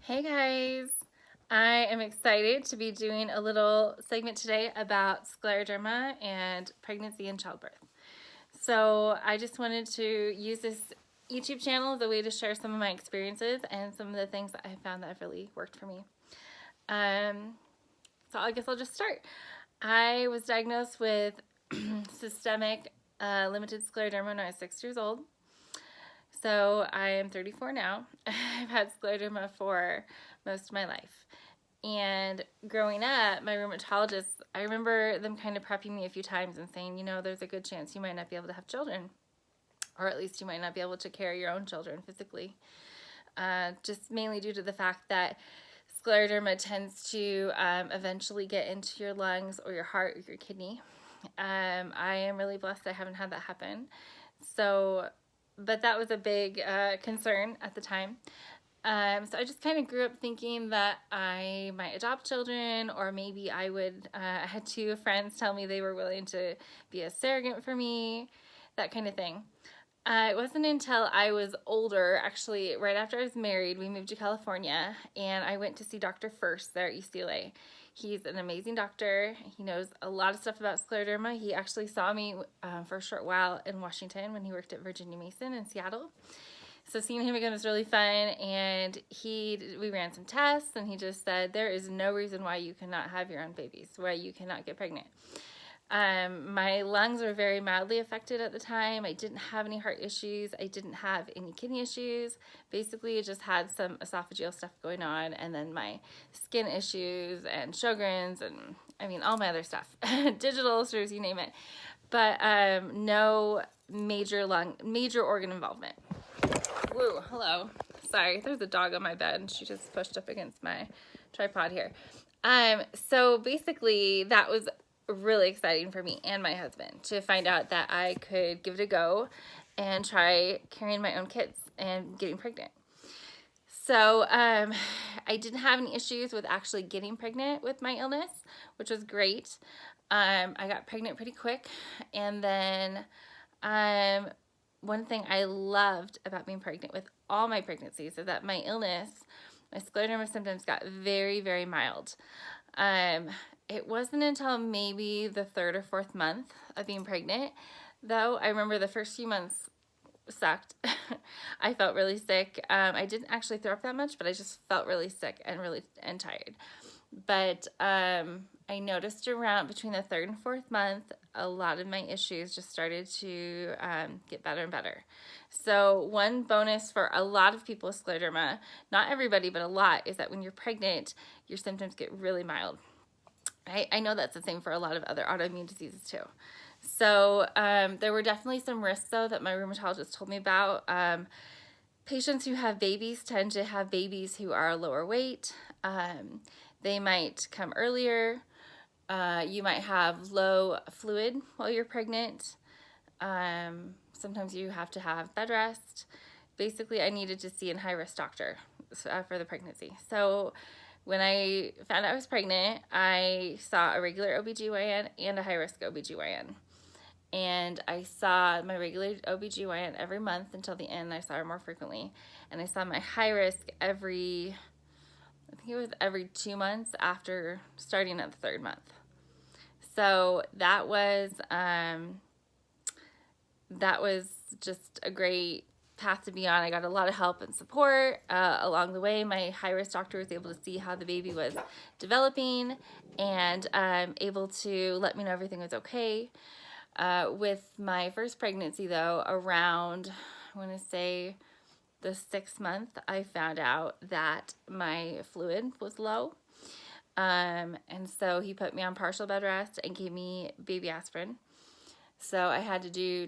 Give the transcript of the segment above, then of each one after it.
Hey guys, I am excited to be doing a little segment today about scleroderma and pregnancy and childbirth. So I just wanted to use this YouTube channel as a way to share some of my experiences and some of the things that I found that have really worked for me. So I guess I'll just start. I was diagnosed with systemic limited scleroderma when I was 6 years old. So I am 34 now. I've had scleroderma for most of my life. And growing up, my rheumatologist, I remember them kind of prepping me a few times and saying, you know, there's a good chance you might not be able to have children, or at least you might not be able to carry your own children physically. Just mainly due to the fact that scleroderma tends to eventually get into your lungs or your heart or your kidney. I am really blessed I haven't had that happen. So, but that was a big concern at the time. So I just kind of grew up thinking that I might adopt children, or maybe I would. I had two friends tell me they were willing to be a surrogate for me, that kind of thing. It wasn't until I was older, actually, right after I was married, we moved to California, and I went to see Dr. First there at UCLA. He's an amazing doctor. He knows a lot of stuff about scleroderma. He actually saw me for a short while in Washington when he worked at Virginia Mason in Seattle. So seeing him again was really fun, and we ran some tests, and he just said there is no reason why you cannot have your own babies, why you cannot get pregnant. My lungs were very mildly affected at the time. I didn't have any heart issues. I didn't have any kidney issues. Basically, I just had some esophageal stuff going on, and then my skin issues and Sjogren's, and I mean all my other stuff, digital ulcers, you name it. But no major organ involvement. Woo, hello. Sorry, there's a dog on my bed, and she just pushed up against my tripod here. So basically, that was really exciting for me and my husband to find out that I could give it a go and try carrying my own kids and getting pregnant. So I didn't have any issues with actually getting pregnant with my illness, which was great. I got pregnant pretty quick, and then one thing I loved about being pregnant with all my pregnancies is that my illness, my scleroderma symptoms got very, very mild. It wasn't until maybe the third or fourth month of being pregnant, though. I remember the first few months sucked. I felt really sick. I didn't actually throw up that much, but I just felt really sick and tired. But I noticed around between the third and fourth month, a lot of my issues just started to get better and better. So one bonus for a lot of people with scleroderma, not everybody, but a lot, is that when you're pregnant, your symptoms get really mild. I know that's the same for a lot of other autoimmune diseases too. So there were definitely some risks, though, that my rheumatologist told me about. Patients who have babies tend to have babies who are lower weight. They might come earlier. You might have low fluid while you're pregnant. Sometimes you have to have bed rest. Basically, I needed to see a high-risk doctor for the pregnancy. So when I found out I was pregnant, I saw a regular OBGYN and a high-risk OBGYN. And I saw my regular OBGYN every month until the end. I saw her more frequently. And I saw my high-risk I think it was every 2 months after starting at the third month. So that was just a great path to be on. I got a lot of help and support along the way. My high-risk doctor was able to see how the baby was developing and able to let me know everything was okay. With my first pregnancy, though, around, I want to say the 6th month, I found out that my fluid was low. And so he put me on partial bed rest and gave me baby aspirin. So I had to do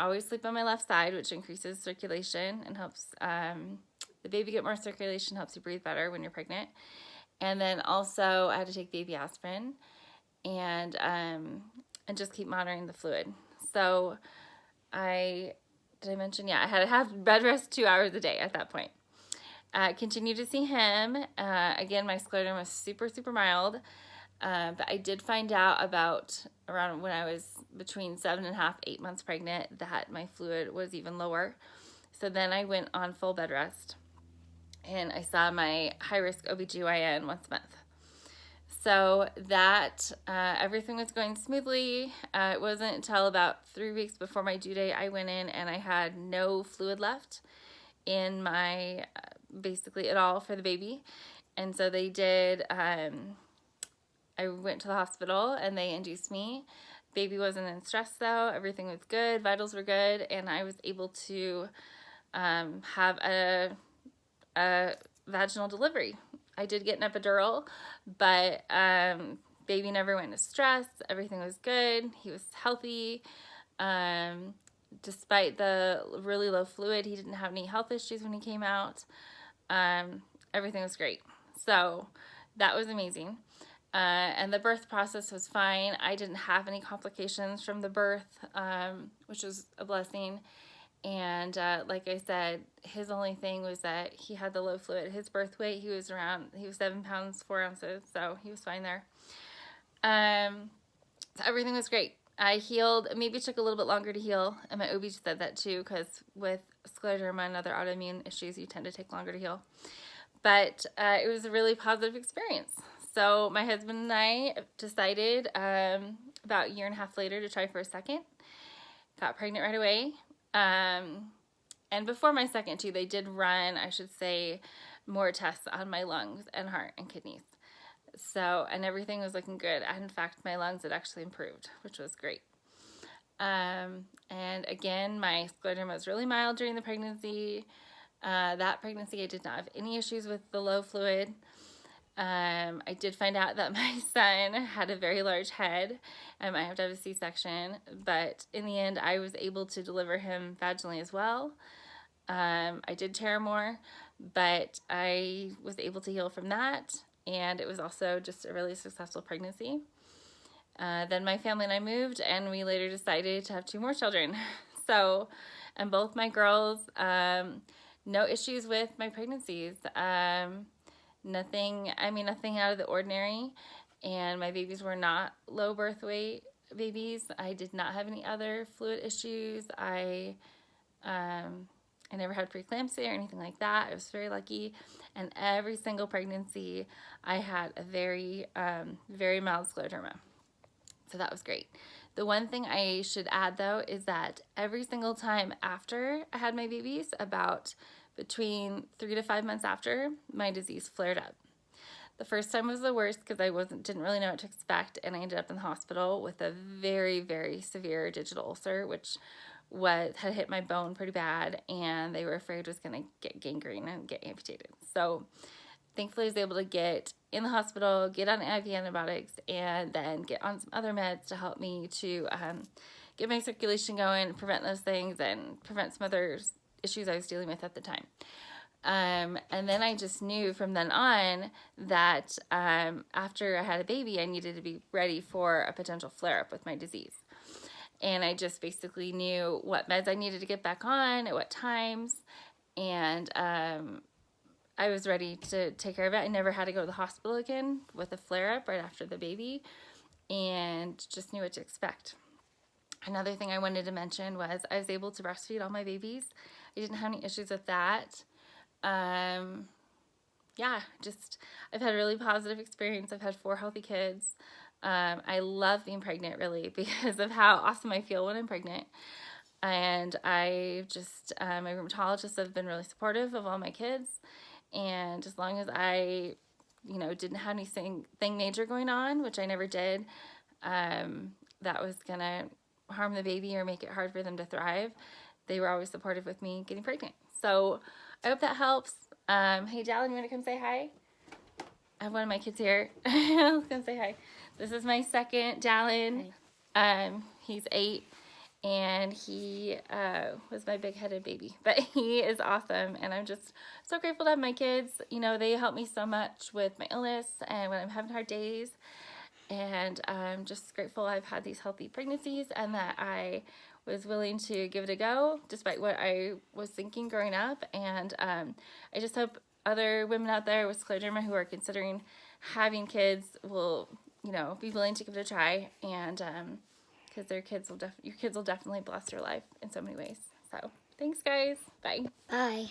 always sleep on my left side, which increases circulation and helps the baby get more circulation, helps you breathe better when you're pregnant. And then also I had to take baby aspirin and just keep monitoring the fluid. So did I mention? Yeah, I had to have bed rest 2 hours a day at that point. Continued to see him. Again, my scleroderma was super, super mild. But I did find out about around when I was between 7.5, 8 months pregnant that my fluid was even lower. So then I went on full bed rest. and I saw my high-risk OBGYN once a month. So that everything was going smoothly. It wasn't until about 3 weeks before my due date I went in and I had no fluid left in my basically at all for the baby. And so they did, I went to the hospital and they induced me. Baby wasn't in stress though. Everything was good. Vitals were good. And I was able to have a vaginal delivery. I did get an epidural, but baby never went into stress. Everything was good. He was healthy. Despite the really low fluid, he didn't have any health issues when he came out. Everything was great. So that was amazing. And the birth process was fine. I didn't have any complications from the birth, which was a blessing. And like I said, his only thing was that he had the low fluid. His birth weight, he was 7 pounds, 4 ounces, so he was fine there. So everything was great. I healed. Maybe it took a little bit longer to heal, and my OB said that too, because with scleroderma and other autoimmune issues, you tend to take longer to heal. But it was a really positive experience. So my husband and I decided about a year and a half later to try for a second. Got pregnant right away. And before my second too, they did run, I should say, more tests on my lungs and heart and kidneys. So, and everything was looking good. In fact, my lungs had actually improved, which was great. And again, my scleroderma was really mild during the pregnancy. That pregnancy, I did not have any issues with the low fluid. I did find out that my son had a very large head. I might have to have a C-section, but in the end, I was able to deliver him vaginally as well. I did tear more, but I was able to heal from that, and it was also just a really successful pregnancy. Then my family and I moved, and we later decided to have 2 more children. So, and both my girls, no issues with my pregnancies. Nothing out of the ordinary, and my babies were not low birth weight babies. I did not have any other fluid issues. I never had preeclampsia or anything like that. I was very lucky, and every single pregnancy I had a very, very mild scleroderma. So that was great. The one thing I should add though is that every single time after I had my babies, about between 3 to 5 months after, my disease flared up. The first time was the worst because I didn't really know what to expect, and I ended up in the hospital with a very, very severe digital ulcer, which had hit my bone pretty bad, and they were afraid it was going to get gangrene and get amputated. So thankfully I was able to get in the hospital, get on IV antibiotics, and then get on some other meds to help me to get my circulation going, prevent those things, and prevent some other issues I was dealing with at the time. And then I just knew from then on that after I had a baby, I needed to be ready for a potential flare-up with my disease. And I just basically knew what meds I needed to get back on, at what times, and I was ready to take care of it. I never had to go to the hospital again with a flare-up right after the baby, and just knew what to expect. Another thing I wanted to mention was I was able to breastfeed all my babies. I didn't have any issues with that. I've had a really positive experience. I've had 4 healthy kids. I love being pregnant, really, because of how awesome I feel when I'm pregnant. And my rheumatologists have been really supportive of all my kids. And as long as I, didn't have anything major going on, which I never did, that was going to harm the baby or make it hard for them to thrive, they were always supportive with me getting pregnant. So I hope that helps. Hey, Dallin, you want to come say hi? I have one of my kids here. I was going to say hi. This is my second, Dallin. He's 8, and he was my big-headed baby. But he is awesome, and I'm just so grateful to have my kids. They help me so much with my illness and when I'm having hard days. And I'm just grateful I've had these healthy pregnancies and that I was willing to give it a go despite what I was thinking growing up. And I just hope other women out there with scleroderma who are considering having kids will, be willing to give it a try, and because your kids will definitely bless your life in so many ways. So thanks, guys. Bye. Bye.